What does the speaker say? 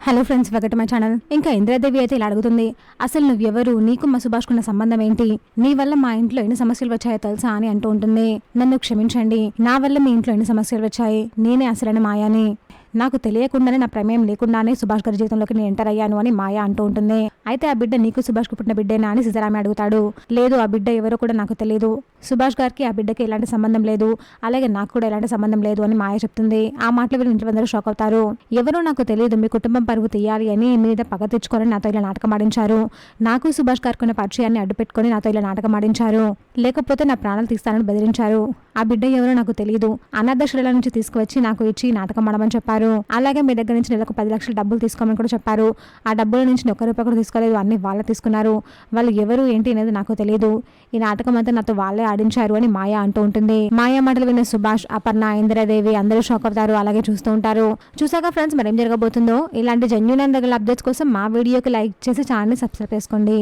Hello friends, welcome to my channel. ఇంకా ఇంద్రాదేవి అయితే ఇలా అడుగుతుంది, అసలు నువ్వెవరు, నీకు మా సుభాష్కున్న సంబంధం ఏంటి, నీ వల్ల మా ఇంట్లో ఎన్ని సమస్యలు వచ్చాయో తెలుసా అని అంటూ ఉంటుంది. నన్ను క్షమించండి, నా వల్ల మీ ఇంట్లో ఎన్ని సమస్యలు వచ్చాయి, నేనే అసలైన మాయాని, నాకు తెలియకుండానే నా ప్రమేయం లేకుండానే సుభాష్ గారి జీవితంలోకి నేను ఎంటర్ అయ్యాను అని మాయ అంటూ ఉంటుంది. అయితే ఆ బిడ్డ నీకు సుభాష్కు పుట్టిన బిడ్డేనా అని సీతారామి అడుగుతాడు. లేదు, ఆ బిడ్డ ఎవరో కూడా నాకు తెలియదు, సుభాష్ గారికి ఆ బిడ్డకి ఎలాంటి సంబంధం లేదు, అలాగే నాకు కూడా ఎలాంటి సంబంధం లేదు అని మాయ చెప్తుంది. ఆ మాటలు విని ఇంట్లో అందరూ షాక్ అవుతారు. ఎవరో నాకు తెలియదు, మీ కుటుంబం పరువు తీయాలి అని మీద పగ తెచ్చుకొని నాతో ఇలా నాటకం ఆడించారు, నాకు సుభాష్ గారికి ఉన్న పరిచయాన్ని అడ్డు పెట్టుకుని నాతో ఇలా నాటకం ఆడించారు, లేకపోతే నా ప్రాణాలు తీస్తానని బెదిరించారు. ఆ బిడ్డ ఎవరో నాకు తెలియదు, అనాథాశ్రయాల నుంచి తీసుకువచ్చి నాకు ఇచ్చి నాటకం ఆడమని చెప్పారు. అలాగే మీ దగ్గర నుంచి నెలకు 10 లక్షలు డబ్బులు తీసుకోమని కూడా చెప్పారు. ఆ డబ్బుల నుంచి ఒక్క రూపాయి కూడా తీసుకోలేదు, అన్ని వాళ్ళే తీసుకున్నారు. వాళ్ళు ఎవరు ఏంటి అనేది నాకు తెలియదు, ఈ నాటకం అంతా నాతో వాళ్ళే ఆడించారు అని మాయ అంటూ ఉంటుంది. మాయ మాటలు విన్న సుభాష్, అపర్ణ, ఇందిరాదేవి అందరూ షాక్ అవుతారు. అలాగే చూస్తూ ఉంటారు. చూసాక ఫ్రెండ్స్, మరేం జరగబోతుందో, ఇలాంటి జెన్యూన్ అండ్ అప్డేట్స్ కోసం మా వీడియోకి లైక్ చేసి ఛానల్ని సబ్స్క్రైబ్ చేసుకోండి.